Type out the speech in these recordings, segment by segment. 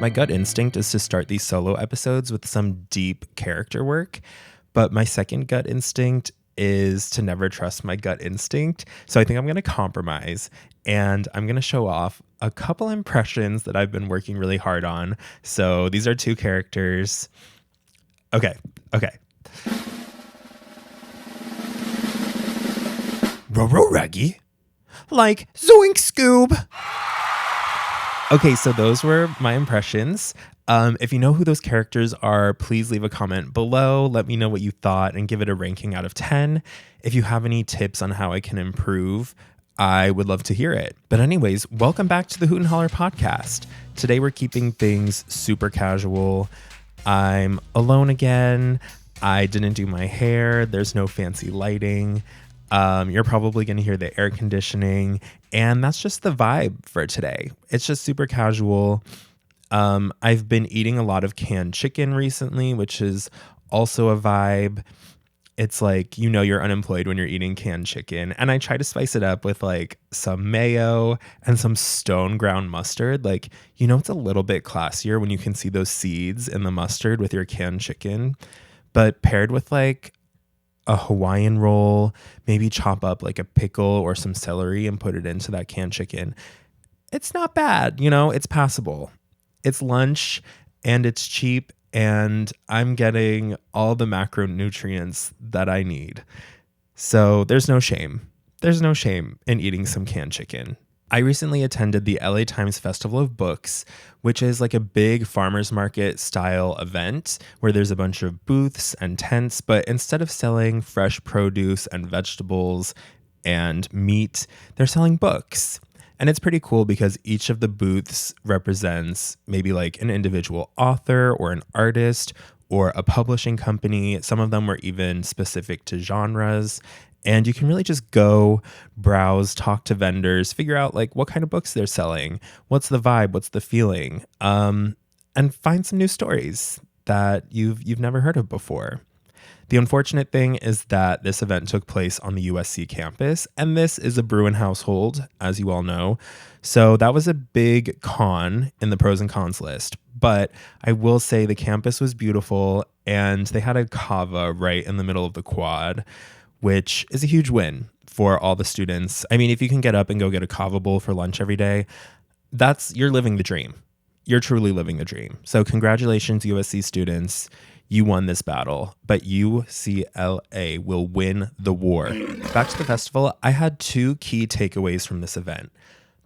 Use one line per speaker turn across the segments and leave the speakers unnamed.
My gut instinct is to start these solo episodes with some deep character work, but my second gut instinct is to never trust my gut instinct. So I think I'm going to compromise and I'm going to show off a couple impressions that I've been working really hard on. So these are two characters. Okay. Ro Reggie. Like Zoink Scoob. Okay, so those were my impressions. If you know who those characters are, please leave a comment below. Let me know what you thought and give it a ranking out of 10. If you have any tips on how I can improve, I would love to hear it. But anyways, welcome back to the Hoot and Holler podcast. Today we're keeping things super casual. I'm alone again. I didn't do my hair. There's no fancy lighting. You're probably going to hear the air conditioning, and that's just the vibe for today. It's just super casual. I've been eating a lot of canned chicken recently, which is also a vibe. It's like, you know, you're unemployed when you're eating canned chicken. And I try to spice it up with like some mayo and some stone ground mustard. Like, you know, it's a little bit classier when you can see those seeds in the mustard with your canned chicken, but paired with like a Hawaiian roll, maybe chop up like a pickle or some celery and put it into that canned chicken. It's not bad, you know, it's passable. It's lunch and it's cheap and I'm getting all the macronutrients that I need. So there's no shame. There's no shame in eating some canned chicken. I recently attended the LA Times Festival of Books, which is like a big farmers market style event where there's a bunch of booths and tents, but instead of selling fresh produce and vegetables and meat, they're selling books. And it's pretty cool because each of the booths represents maybe like an individual author or an artist or a publishing company. Some of them were even specific to genres. And you can really just go browse, talk to vendors, figure out like what kind of books they're selling, what's the vibe, what's the feeling, and find some new stories that you've never heard of before. The unfortunate thing is that this event took place on the USC campus, and this is a Bruin household, as you all know. So that was a big con in the pros and cons list. But I will say the campus was beautiful, and they had a kava right in the middle of the quad, which is a huge win for all the students. I mean, if you can get up and go get a kava bowl for lunch every day, you're living the dream. You're truly living the dream. So congratulations, USC students. You won this battle, but UCLA will win the war. Back to the festival, I had two key takeaways from this event.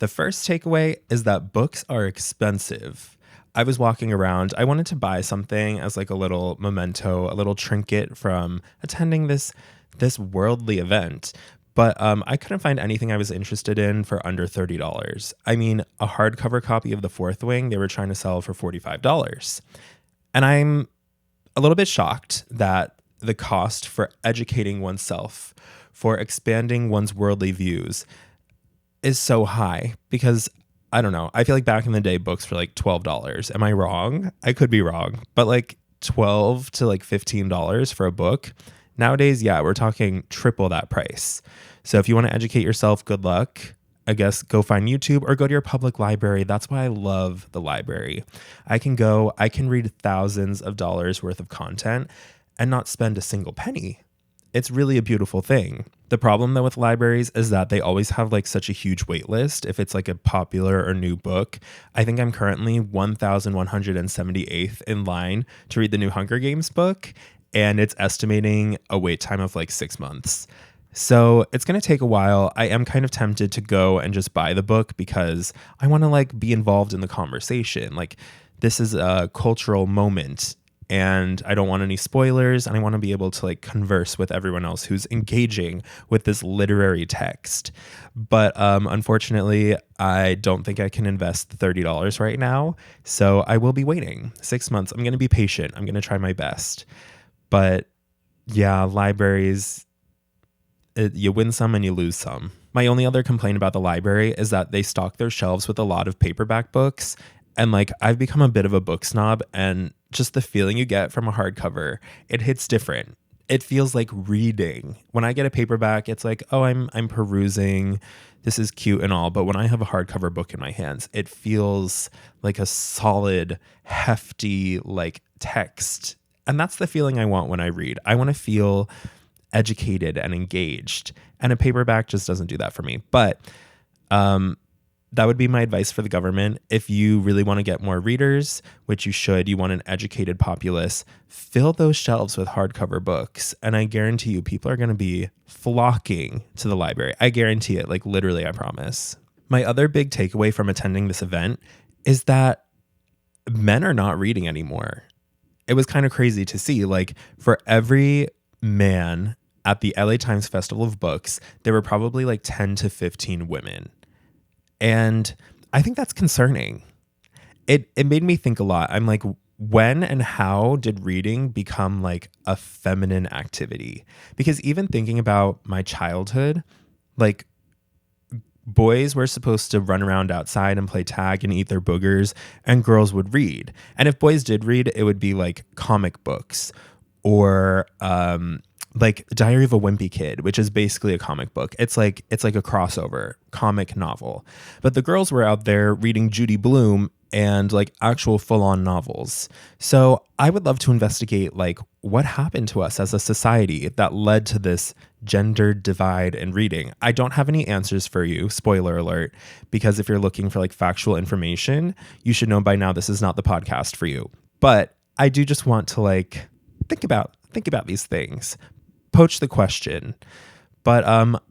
The first takeaway is that books are expensive. I was walking around. I wanted to buy something as like a little memento, a little trinket from attending this worldly event, but I couldn't find anything I was interested in for under $30. I mean, a hardcover copy of The Fourth Wing, they were trying to sell for $45. And I'm a little bit shocked that the cost for educating oneself, for expanding one's worldly views is so high because I don't know. I feel like back in the day, books were like $12. Am I wrong? I could be wrong, but like $12 to like $15 for a book. Nowadays, yeah, we're talking triple that price. So if you want to educate yourself, good luck. I guess go find YouTube or go to your public library. That's why I love the library. I can read thousands of dollars worth of content and not spend a single penny. It's really a beautiful thing. The problem though with libraries is that they always have like such a huge wait list if it's like a popular or new book. I think I'm currently 1,178th in line to read the new Hunger Games book, and it's estimating a wait time of like 6 months. So it's going to take a while. I am kind of tempted to go and just buy the book because I want to like be involved in the conversation. Like this is a cultural moment and I don't want any spoilers, and I want to be able to like converse with everyone else who's engaging with this literary text. But unfortunately, I don't think I can invest the $30 right now. So I will be waiting 6 months. I'm going to be patient. I'm going to try my best. But yeah, libraries, you win some and you lose some. My only other complaint about the library is that they stock their shelves with a lot of paperback books. And like, I've become a bit of a book snob, and just the feeling you get from a hardcover, it hits different. it feels like reading. When I get a paperback, it's like, oh, I'm perusing. This is cute and all. But when I have a hardcover book in my hands, it feels like a solid, hefty, like text. And that's the feeling I want when I read. I want to feel educated and engaged. And a paperback just doesn't do that for me. But that would be my advice for the government. If you really want to get more readers, which you should, you want an educated populace, fill those shelves with hardcover books. And I guarantee you, people are going to be flocking to the library. I guarantee it. Like literally, I promise. My other big takeaway from attending this event is that men are not reading anymore. It was kind of crazy to see. Like for every man at the LA Times Festival of Books, there were probably like 10 to 15 women. And I think that's concerning. It made me think a lot. I'm like, when and how did reading become like a feminine activity? Because even thinking about my childhood, like boys were supposed to run around outside and play tag and eat their boogers, and girls would read. And if boys did read, it would be like comic books or like Diary of a Wimpy Kid, which is basically a comic book. It's like a crossover comic novel. But the girls were out there reading Judy Blume and like actual full-on novels. So I would love to investigate like what happened to us as a society that led to this gender divide in reading. I don't have any answers for you, spoiler alert, because if you're looking for like factual information, you should know by now this is not the podcast for you. But I do just want to like think about these things. Poach the question. But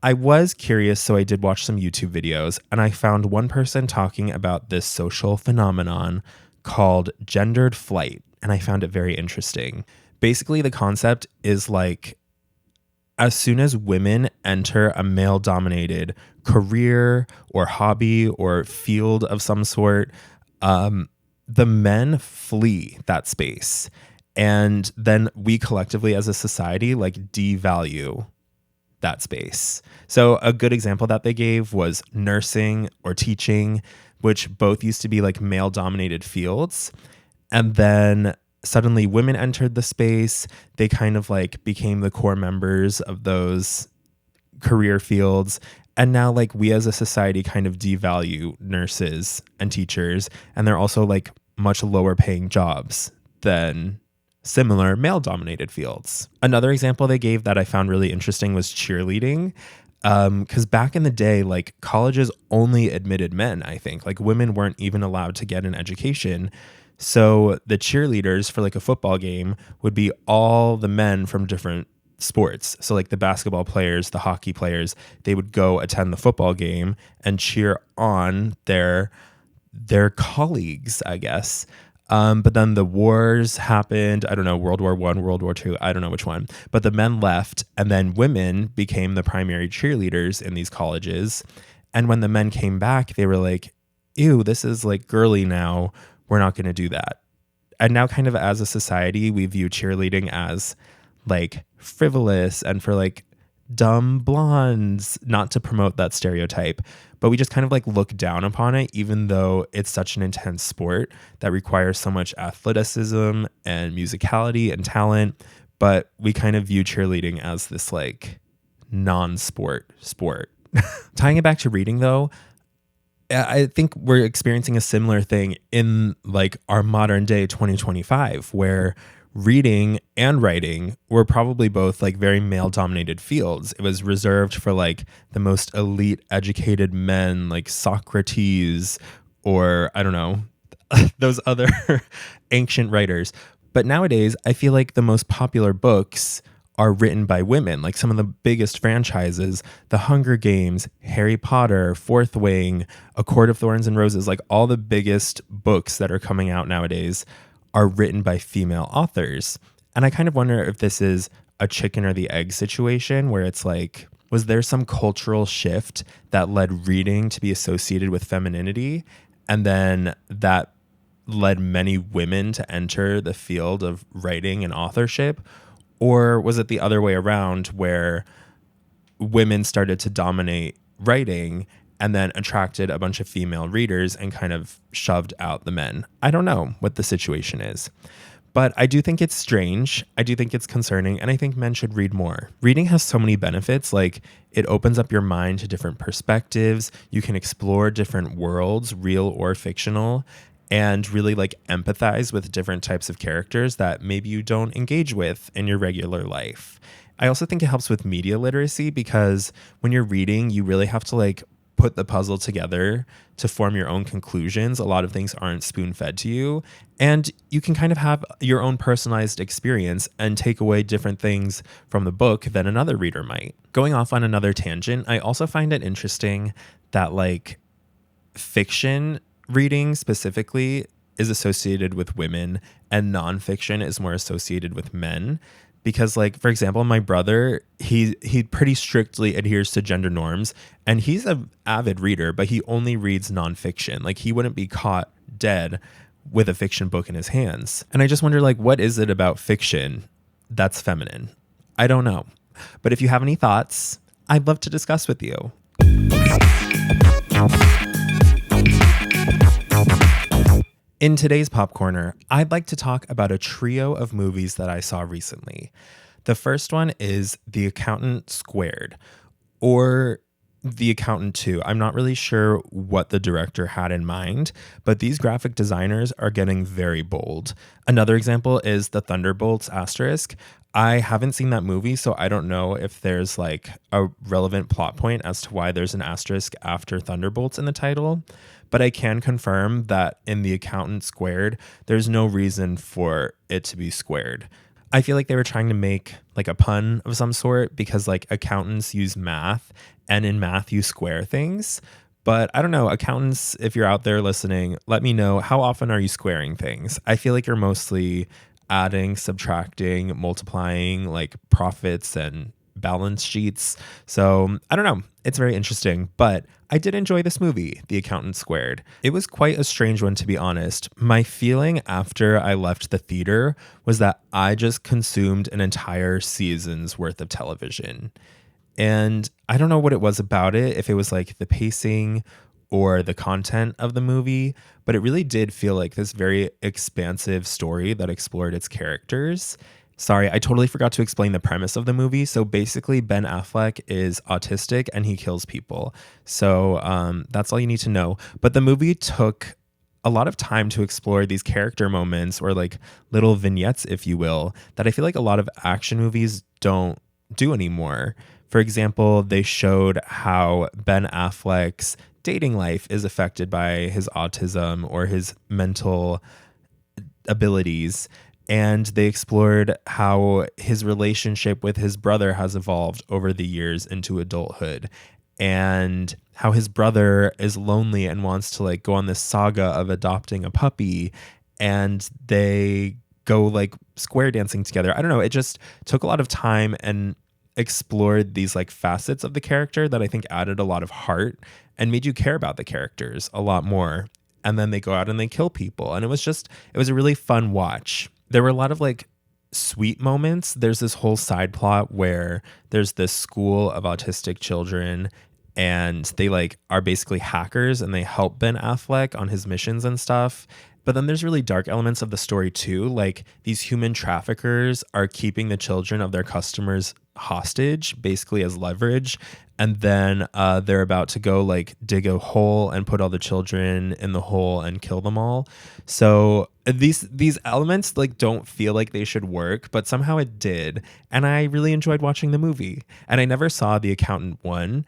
I was curious, so I did watch some YouTube videos, and I found one person talking about this social phenomenon called gendered flight, and I found it very interesting. Basically, the concept is like, as soon as women enter a male-dominated career or hobby or field of some sort, the men flee that space. And then we collectively as a society like devalue that space. So a good example that they gave was nursing or teaching, which both used to be like male dominated fields. And then suddenly women entered the space. They kind of like became the core members of those career fields. And now like we as a society kind of devalue nurses and teachers. And they're also like much lower paying jobs than similar male-dominated fields. Another example they gave that I found really interesting was cheerleading. Because back in the day, like colleges only admitted men, I think. Like women weren't even allowed to get an education. So the cheerleaders for like a football game would be all the men from different sports. So like the basketball players, the hockey players, they would go attend the football game and cheer on their colleagues, I guess. But then the wars happened. I don't know, World War I, World War II. I don't know which one. But the men left, and then women became the primary cheerleaders in these colleges. And when the men came back, they were like, ew, this is like girly now. We're not going to do that. And now kind of as a society, we view cheerleading as like frivolous and for like dumb blondes, not to promote that stereotype, but we just kind of like look down upon it, even though it's such an intense sport that requires so much athleticism and musicality and talent. But we kind of view cheerleading as this like non-sport sport. Tying it back to reading though, I think we're experiencing a similar thing in like our modern day 2025, where reading and writing were probably both like very male dominated fields. It was reserved for like the most elite educated men like Socrates or I don't know, those other ancient writers. But nowadays, I feel like the most popular books are written by women. Like some of the biggest franchises, The Hunger Games, Harry Potter, Fourth Wing, A Court of Thorns and Roses, like all the biggest books that are coming out nowadays are written by female authors. And I kind of wonder if this is a chicken or the egg situation where it's like, was there some cultural shift that led reading to be associated with femininity? And then that led many women to enter the field of writing and authorship? Or was it the other way around where women started to dominate writing and then attracted a bunch of female readers and kind of shoved out the men? I don't know what the situation is. But I do think it's strange. I do think it's concerning. And I think men should read more. Reading has so many benefits. Like, it opens up your mind to different perspectives. You can explore different worlds, real or fictional, and really like empathize with different types of characters that maybe you don't engage with in your regular life. I also think it helps with media literacy because when you're reading, you really have to like put the puzzle together to form your own conclusions. A lot of things aren't spoon fed to you, and you can kind of have your own personalized experience and take away different things from the book than another reader might. Going off on another tangent, I also find it interesting that like fiction reading specifically is associated with women and nonfiction is more associated with men. Because like, for example, my brother, he pretty strictly adheres to gender norms, and he's an avid reader, but he only reads nonfiction. Like, he wouldn't be caught dead with a fiction book in his hands. And I just wonder, like, what is it about fiction that's feminine? I don't know. But if you have any thoughts, I'd love to discuss with you. In today's Pop Corner, I'd like to talk about a trio of movies that I saw recently. The first one is The Accountant Squared, or The Accountant 2. I'm not really sure what the director had in mind, but these graphic designers are getting very bold. Another example is The Thunderbolts asterisk. I haven't seen that movie, so I don't know if there's like a relevant plot point as to why there's an asterisk after Thunderbolts in the title. But I can confirm that in The Accountant Squared, there's no reason for it to be squared. I feel like they were trying to make like a pun of some sort because like accountants use math, and in math you square things. But I don't know, accountants, if you're out there listening, let me know, how often are you squaring things? I feel like you're mostly adding, subtracting, multiplying like profits and balance sheets. So I don't know. It's very interesting, but I did enjoy this movie, The Accountant Squared. It was quite a strange one, to be honest. My feeling after I left the theater was that I just consumed an entire season's worth of television. And I don't know what it was about it, if it was like the pacing or the content of the movie, but it really did feel like this very expansive story that explored its characters. Sorry, I totally forgot to explain the premise of the movie. So basically, Ben Affleck is autistic and he kills people. So that's all you need to know. But the movie took a lot of time to explore these character moments, or like little vignettes, if you will, that I feel like a lot of action movies don't do anymore. For example, they showed how Ben Affleck's dating life is affected by his autism or his mental abilities. And they explored how his relationship with his brother has evolved over the years into adulthood, and how his brother is lonely and wants to like go on this saga of adopting a puppy, and they go like square dancing together. I don't know. It just took a lot of time and explored these like facets of the character that I think added a lot of heart and made you care about the characters a lot more. And then they go out and they kill people. And it was a really fun watch. There were a lot of like sweet moments. There's this whole side plot where there's this school of autistic children, and they like are basically hackers and they help Ben Affleck on his missions and stuff. But then there's really dark elements of the story too. Like, these human traffickers are keeping the children of their customers hostage, basically as leverage. And then they're about to go like dig a hole and put all the children in the hole and kill them all. So these elements like don't feel like they should work, but somehow it did. And I really enjoyed watching the movie. And I never saw The Accountant 1.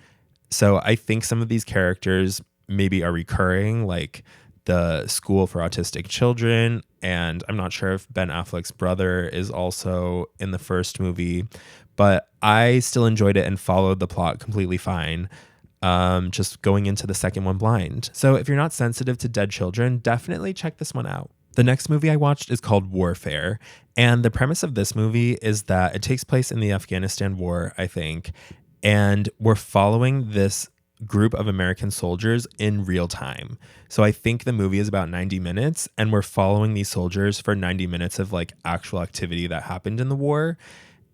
So I think some of these characters maybe are recurring, like the school for autistic children. And I'm not sure if Ben Affleck's brother is also in the first movie, but I still enjoyed it and followed the plot completely fine, just going into the second one blind. So if you're not sensitive to dead children, definitely check this one out. The next movie I watched is called Warfare. And the premise of this movie is that it takes place in the Afghanistan war, I think. And we're following this group of American soldiers in real time. So I think the movie is about 90 minutes, and we're following these soldiers for 90 minutes of like actual activity that happened in the war.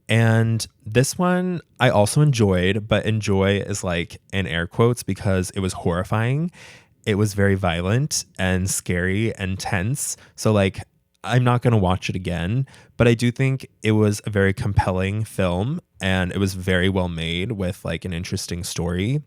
And this one I also enjoyed, but enjoy is like in air quotes because it was horrifying. It was very violent and scary and tense. So like I'm not going to watch it again, but I do think it was a very compelling film and it was very well made with like an interesting story.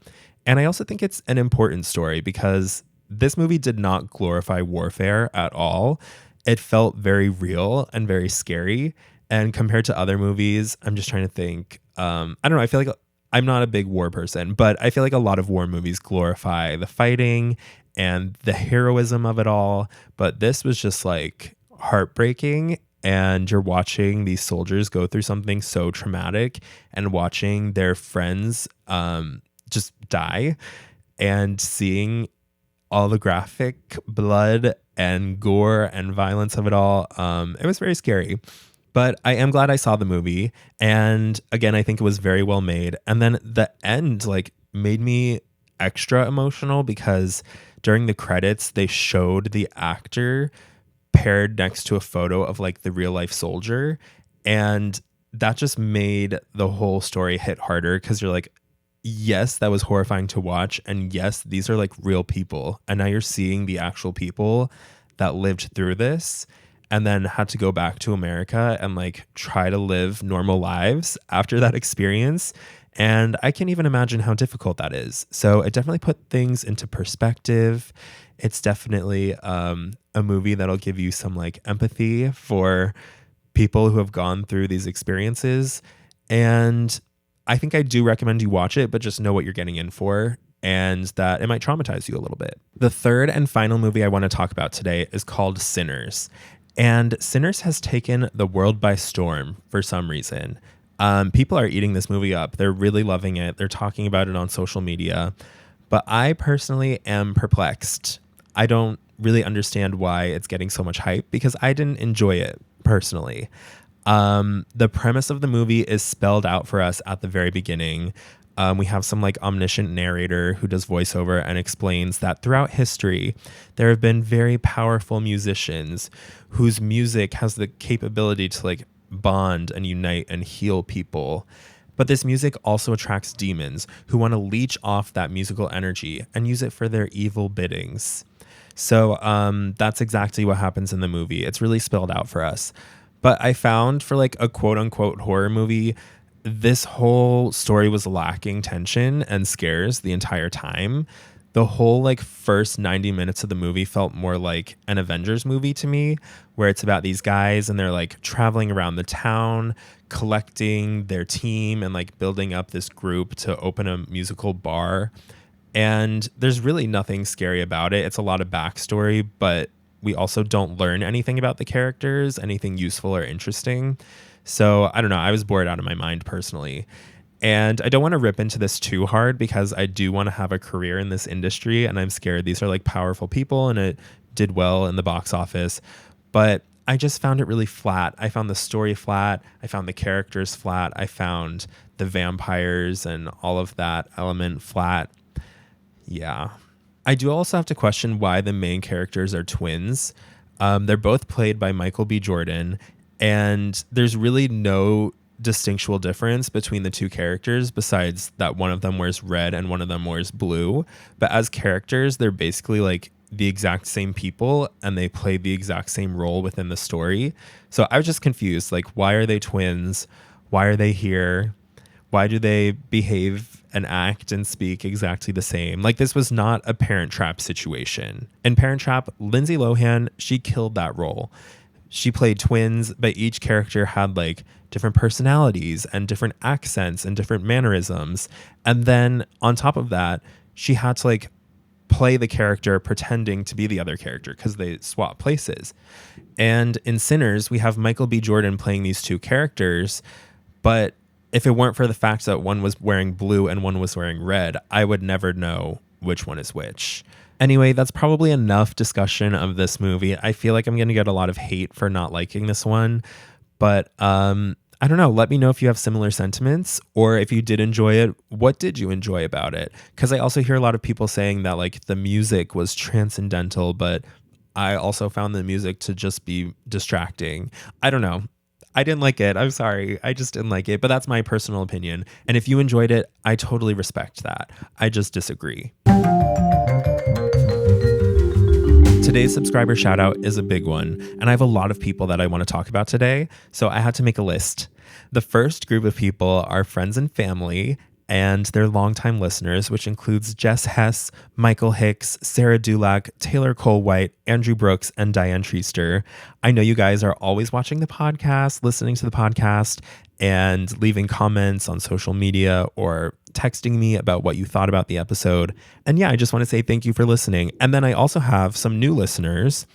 And I also think it's an important story because this movie did not glorify warfare at all. It felt very real and very scary. And compared to other movies, I'm just trying to think. I don't know. I feel like I'm not a big war person, but I feel like a lot of war movies glorify the fighting and the heroism of it all. But this was just like heartbreaking. And you're watching these soldiers go through something so traumatic and watching their friends just die and seeing all the graphic blood and gore and violence of it all. It was very scary. But I am glad I saw the movie. And again, I think it was very well made. And then the end like made me extra emotional because during the credits, they showed the actor paired next to a photo of like the real life soldier. And that just made the whole story hit harder because you're like, yes, that was horrifying to watch. And yes, these are like real people. And now you're seeing the actual people that lived through this and then had to go back to America and like try to live normal lives after that experience. And I can't even imagine how difficult that is. So it definitely put things into perspective. It's definitely a movie that'll give you some like empathy for people who have gone through these experiences. And I think I do recommend you watch it, but just know what you're getting in for and that it might traumatize you a little bit. The third and final movie I want to talk about today is called Sinners. And Sinners has taken the world by storm for some reason. People are eating this movie up. They're really loving it. They're talking about it on social media. But I personally am perplexed. I don't really understand why it's getting so much hype because I didn't enjoy it personally. The premise of the movie is spelled out for us at the very beginning. We have some like omniscient narrator who does voiceover and explains that throughout history, there have been very powerful musicians whose music has the capability to like bond and unite and heal people. But this music also attracts demons who want to leech off that musical energy and use it for their evil biddings. So that's exactly what happens in the movie. It's really spelled out for us. But I found for like a quote unquote horror movie, this whole story was lacking tension and scares the entire time. The whole like first 90 minutes of the movie felt more like an Avengers movie to me, where it's about these guys and they're like traveling around the town, collecting their team and like building up this group to open a musical bar. And there's really nothing scary about it. It's a lot of backstory, but we also don't learn anything about the characters, anything useful or interesting. So I don't know. I was bored out of my mind personally. And I don't want to rip into this too hard because I do want to have a career in this industry. And I'm scared these are like powerful people and it did well in the box office. But I just found it really flat. I found the story flat. I found the characters flat. I found the vampires and all of that element flat. Yeah. I do also have to question why the main characters are twins. They're both played by Michael B. Jordan, and there's really no distinctual difference between the two characters besides that one of them wears red and one of them wears blue. But as characters, they're basically like the exact same people and they play the exact same role within the story. So I was just confused. Like, why are they twins? Why are they here? Why do they behave and act and speak exactly the same? Like, this was not a Parent Trap situation. In Parent Trap, Lindsay Lohan, she killed that role. She played twins, but each character had like different personalities and different accents and different mannerisms. And then on top of that, she had to like play the character pretending to be the other character because they swap places. And in Sinners, we have Michael B. Jordan playing these two characters, but if it weren't for the fact that one was wearing blue and one was wearing red, I would never know which one is which. Anyway, that's probably enough discussion of this movie. I feel like I'm going to get a lot of hate for not liking this one, but I don't know. Let me know if you have similar sentiments, or if you did enjoy it, what did you enjoy about it? Because I also hear a lot of people saying that like the music was transcendental, but I also found the music to just be distracting. I don't know. I didn't like it. I'm sorry. I just didn't like it, but that's my personal opinion. And if you enjoyed it, I totally respect that. I just disagree. Today's subscriber shout out is a big one, and I have a lot of people that I want to talk about today, so I had to make a list. The first group of people are friends and family, and they're longtime listeners, which includes Jess Hess, Michael Hicks, Sarah Dulac, Taylor Cole-White, Andrew Brooks, and Diane Treaster. I know you guys are always watching the podcast, listening to the podcast, and leaving comments on social media or texting me about what you thought about the episode. And yeah, I just want to say thank you for listening. And then I also have some new listeners.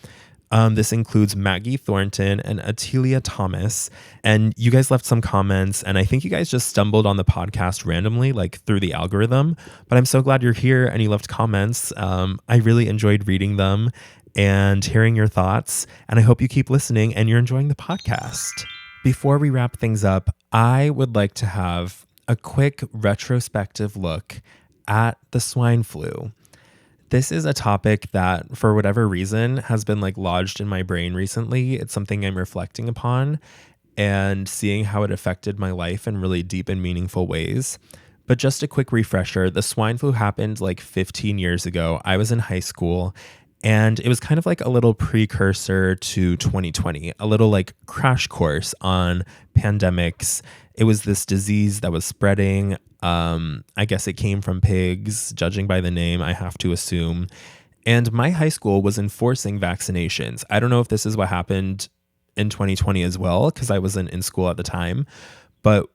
This includes Maggie Thornton and Atilia Thomas. And you guys left some comments, and I think you guys just stumbled on the podcast randomly, like through the algorithm. But I'm so glad you're here and you left comments. I really enjoyed reading them and hearing your thoughts. And I hope you keep listening and you're enjoying the podcast. Before we wrap things up, I would like to have a quick retrospective look at the swine flu. This is a topic that, for whatever reason, has been like lodged in my brain recently. It's something I'm reflecting upon and seeing how it affected my life in really deep and meaningful ways. But just a quick refresher, the swine flu happened like 15 years ago. I was in high school, and it was kind of like a little precursor to 2020, a little like crash course on pandemics. It was this disease that was spreading. I guess it came from pigs, judging by the name, I have to assume. And my high school was enforcing vaccinations. I don't know if this is what happened in 2020 as well, because I wasn't in school at the time. But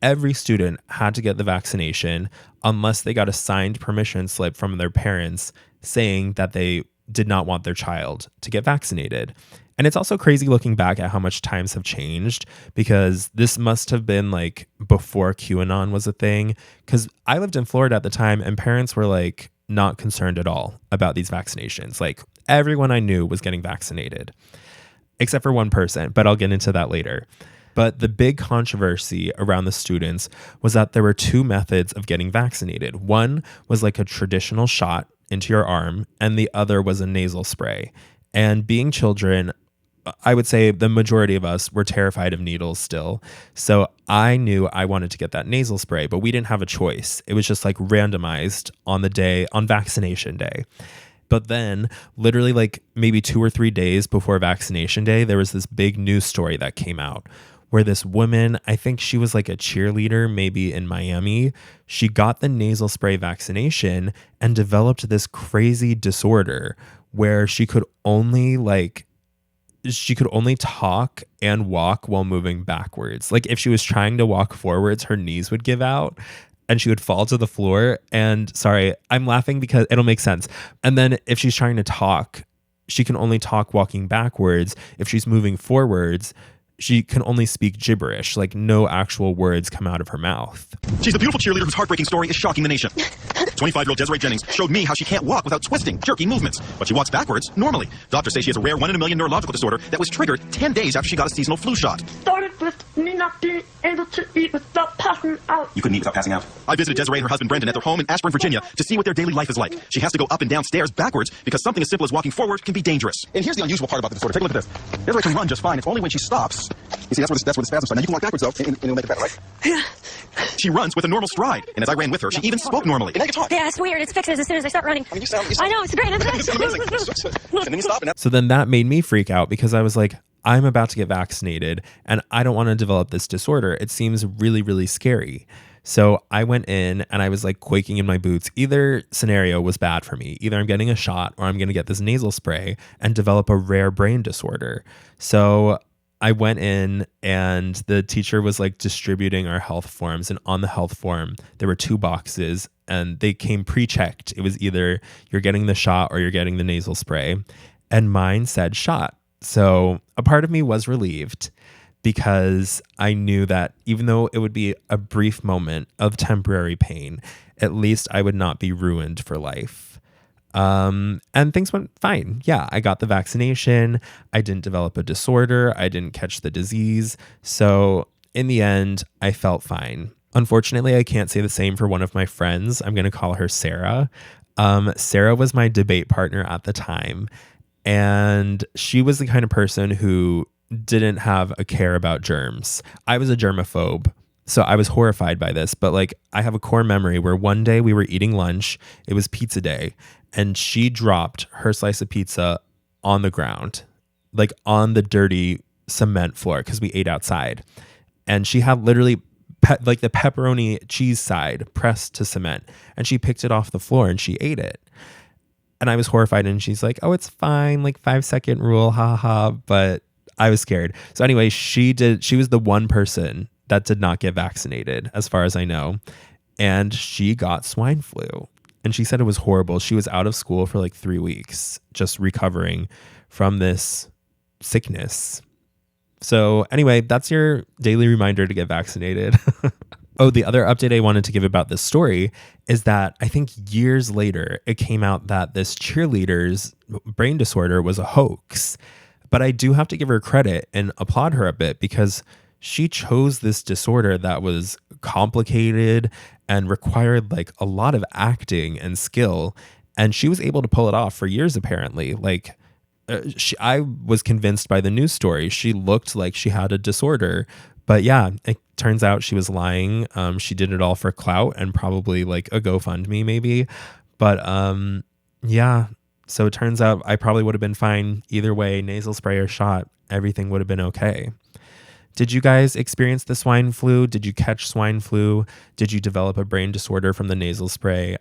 every student had to get the vaccination unless they got a signed permission slip from their parents saying that they did not want their child to get vaccinated. And it's also crazy looking back at how much times have changed, because this must have been like before QAnon was a thing, because I lived in Florida at the time and parents were like not concerned at all about these vaccinations. Like everyone I knew was getting vaccinated, except for one person, but I'll get into that later. But the big controversy around the students was that there were two methods of getting vaccinated. One was like a traditional shot into your arm, and the other was a nasal spray. And being children, I would say the majority of us were terrified of needles still. So I knew I wanted to get that nasal spray, but we didn't have a choice. It was just like randomized on vaccination day. But then literally like maybe 2 or 3 days before vaccination day, there was this big news story that came out where this woman, I think she was like a cheerleader, maybe in Miami, she got the nasal spray vaccination and developed this crazy disorder where she could only talk and walk while moving backwards. Like if she was trying to walk forwards, her knees would give out and she would fall to the floor. And sorry, I'm laughing because it'll make sense. And then if she's trying to talk, she can only talk walking backwards. If she's moving forwards, she can only speak gibberish, like no actual words come out of her mouth.
She's the beautiful cheerleader whose heartbreaking story is shocking the nation. 25-year-old Desiree Jennings showed me how she can't walk without twisting, jerky movements, but she walks backwards normally. Doctors say she has a rare 1 in a million neurological disorder that was triggered 10 days after she got a seasonal flu shot.
Started with me not being able to eat without passing out.
You couldn't eat without passing out? I visited Desiree and her husband Brendan at their home in Ashburn, Virginia to see what their daily life is like. She has to go up and down stairs backwards because something as simple as walking forward can be dangerous. And here's the unusual part about the disorder. Take a look at this. Desiree can run just fine. It's only when she stops. You see, that's where the spasms start. Now you can walk backwards though, and it'll make it better, right?
Yeah.
She runs with a normal stride, and as I ran with her, she even spoke normally. And now you can talk.
Yeah, it's weird. It fixes as soon as I start running.
I mean, you sound
I know, it's great. It's
amazing. And then you stop.
So then that made me freak out because I was like, I'm about to get vaccinated and I don't want to develop this disorder. It seems really, really scary. So I went in and I was like quaking in my boots. Either scenario was bad for me. Either I'm getting a shot or I'm going to get this nasal spray and develop a rare brain disorder. So I went in and the teacher was like distributing our health forms. And on the health form, there were 2 boxes and they came pre-checked. It was either you're getting the shot or you're getting the nasal spray. And mine said shot. So a part of me was relieved because I knew that even though it would be a brief moment of temporary pain, at least I would not be ruined for life. And things went fine. Yeah, I got the vaccination. I didn't develop a disorder. I didn't catch the disease. So in the end, I felt fine. Unfortunately, I can't say the same for one of my friends. I'm going to call her Sarah. Sarah was my debate partner at the time. And she was the kind of person who didn't have a care about germs. I was a germaphobe, so I was horrified by this. But like, I have a core memory where one day we were eating lunch. It was pizza day. And she dropped her slice of pizza on the ground, like on the dirty cement floor, because we ate outside. And she had literally like the pepperoni cheese side pressed to cement, and she picked it off the floor and she ate it. And I was horrified, and she's like, oh, it's fine, like 5-second rule, ha ha. But I was scared. So anyway, she was the one person that did not get vaccinated, as far as I know. And she got swine flu. And she said it was horrible. She was out of school for like 3 weeks, just recovering from this sickness. So anyway, that's your daily reminder to get vaccinated. Oh, the other update I wanted to give about this story is that I think years later, it came out that this cheerleader's brain disorder was a hoax. But I do have to give her credit and applaud her a bit, because she chose this disorder that was complicated and required like a lot of acting and skill. And she was able to pull it off for years, apparently. Like, I was convinced by the news story. She looked like she had a disorder. But yeah, it turns out she was lying. She did it all for clout and probably like a GoFundMe maybe. But yeah, so it turns out I probably would have been fine either way, nasal spray or shot. Everything would have been okay. Did you guys experience the swine flu? Did you catch swine flu? Did you develop a brain disorder from the nasal spray?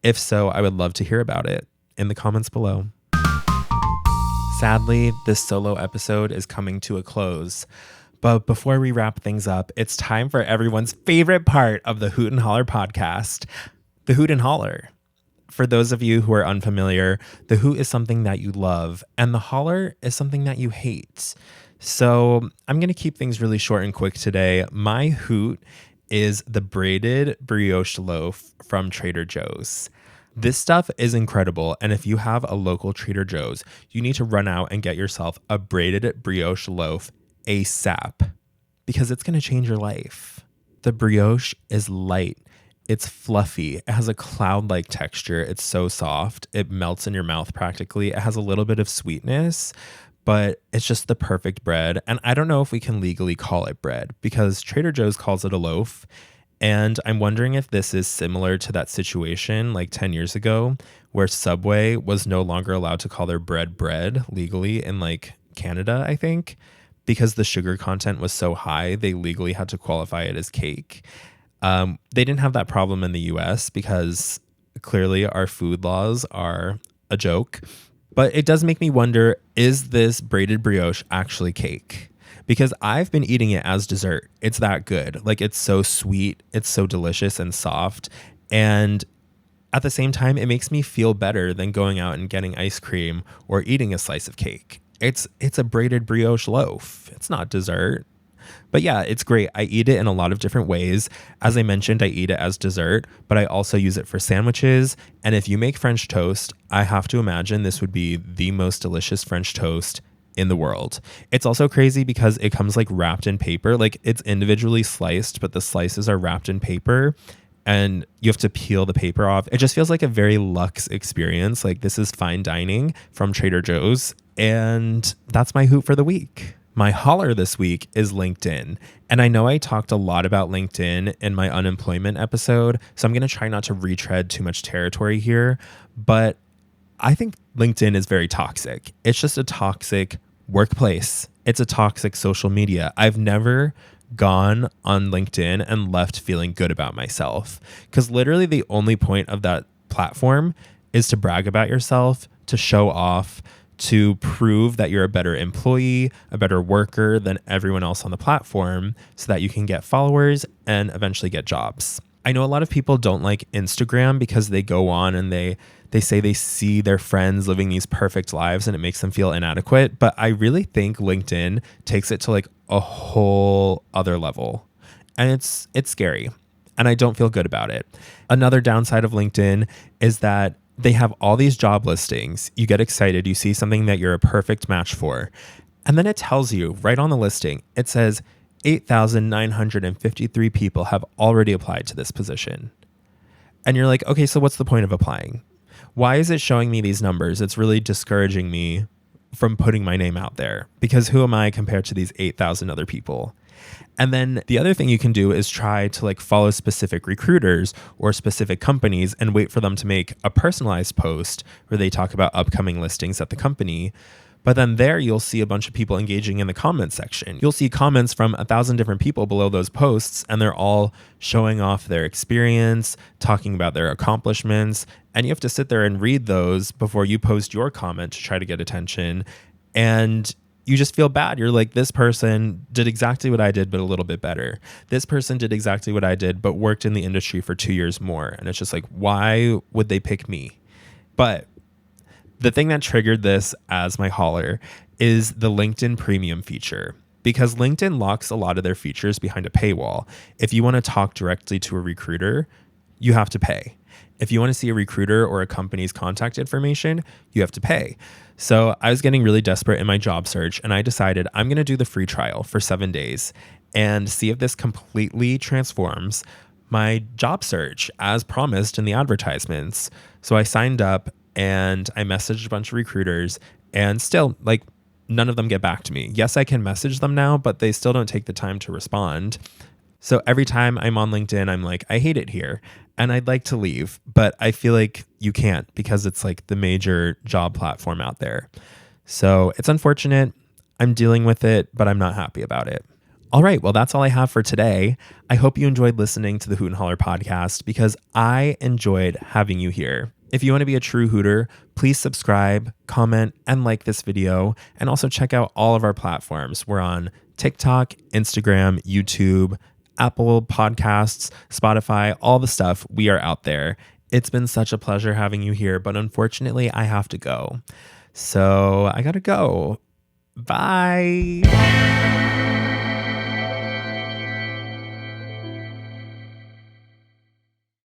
If so, I would love to hear about it in the comments below. Sadly, this solo episode is coming to a close. But before we wrap things up, it's time for everyone's favorite part of the Hoot and Holler podcast, the Hoot and Holler. For those of you who are unfamiliar, the Hoot is something that you love, and the Holler is something that you hate. So I'm going to keep things really short and quick today. My Hoot is the Braided Brioche Loaf from Trader Joe's. This stuff is incredible, and if you have a local Trader Joe's, you need to run out and get yourself a Braided Brioche Loaf ASAP, because it's going to change your life. The brioche is light. It's fluffy. It has a cloud-like texture. It's so soft. It melts in your mouth practically. It has a little bit of sweetness, but it's just the perfect bread. And I don't know if we can legally call it bread, because Trader Joe's calls it a loaf. And I'm wondering if this is similar to that situation like 10 years ago where Subway was no longer allowed to call their bread legally in like Canada, I think. Because the sugar content was so high, they legally had to qualify it as cake. They didn't have that problem in the US because clearly our food laws are a joke. But it does make me wonder, is this braided brioche actually cake? Because I've been eating it as dessert. It's that good. Like, it's so sweet. It's so delicious and soft. And at the same time, it makes me feel better than going out and getting ice cream or eating a slice of cake. It's a braided brioche loaf. It's not dessert. But yeah, it's great. I eat it in a lot of different ways. As I mentioned, I eat it as dessert, but I also use it for sandwiches. And if you make French toast, I have to imagine this would be the most delicious French toast in the world. It's also crazy because it comes like wrapped in paper. Like, it's individually sliced, but the slices are wrapped in paper. And you have to peel the paper off. It just feels like a very luxe experience. Like, this is fine dining from Trader Joe's. And that's my Hoot for the week. My Holler this week is LinkedIn. And I know I talked a lot about LinkedIn in my unemployment episode, so I'm going to try not to retread too much territory here. But I think LinkedIn is very toxic. It's just a toxic workplace. It's a toxic social media. I've never gone on LinkedIn and left feeling good about myself, because literally the only point of that platform is to brag about yourself, to show off, to prove that you're a better employee, a better worker than everyone else on the platform, so that you can get followers and eventually get jobs. I know a lot of people don't like Instagram because they go on and they say they see their friends living these perfect lives and it makes them feel inadequate. But I really think LinkedIn takes it to like a whole other level. And it's scary. And I don't feel good about it. Another downside of LinkedIn is that they have all these job listings. You get excited. You see something that you're a perfect match for. And then it tells you right on the listing, it says 8,953 people have already applied to this position. And you're like, okay, so what's the point of applying? Why is it showing me these numbers? It's really discouraging me from putting my name out there, because who am I compared to these 8,000 other people? And then the other thing you can do is try to like follow specific recruiters or specific companies and wait for them to make a personalized post where they talk about upcoming listings at the company. But then there you'll see a bunch of people engaging in the comment section. You'll see comments from 1,000 different people below those posts, and they're all showing off their experience, talking about their accomplishments. And you have to sit there and read those before you post your comment to try to get attention. And you just feel bad. You're like, this person did exactly what I did, but a little bit better. This person did exactly what I did, but worked in the industry for 2 years more. And it's just like, why would they pick me? But the thing that triggered this as my holler is the LinkedIn Premium feature, because LinkedIn locks a lot of their features behind a paywall. If you want to talk directly to a recruiter, you have to pay. If you want to see a recruiter or a company's contact information, you have to pay. So I was getting really desperate in my job search, and I decided I'm going to do the free trial for 7 days and see if this completely transforms my job search as promised in the advertisements. So I signed up and I messaged a bunch of recruiters, and still, like, none of them get back to me. Yes, I can message them now, but they still don't take the time to respond. So every time I'm on LinkedIn, I'm like, I hate it here and I'd like to leave, but I feel like you can't because it's like the major job platform out there. So it's unfortunate. I'm dealing with it, but I'm not happy about it. All right, well, that's all I have for today. I hope you enjoyed listening to the Hoot and Holler podcast because I enjoyed having you here. If you want to be a true Hooter, please subscribe, comment, and like this video, and also check out all of our platforms. We're on TikTok, Instagram, YouTube, Apple Podcasts, Spotify, all the stuff. We are out there. It's been such a pleasure having you here, but unfortunately, I have to go. So I gotta go. Bye.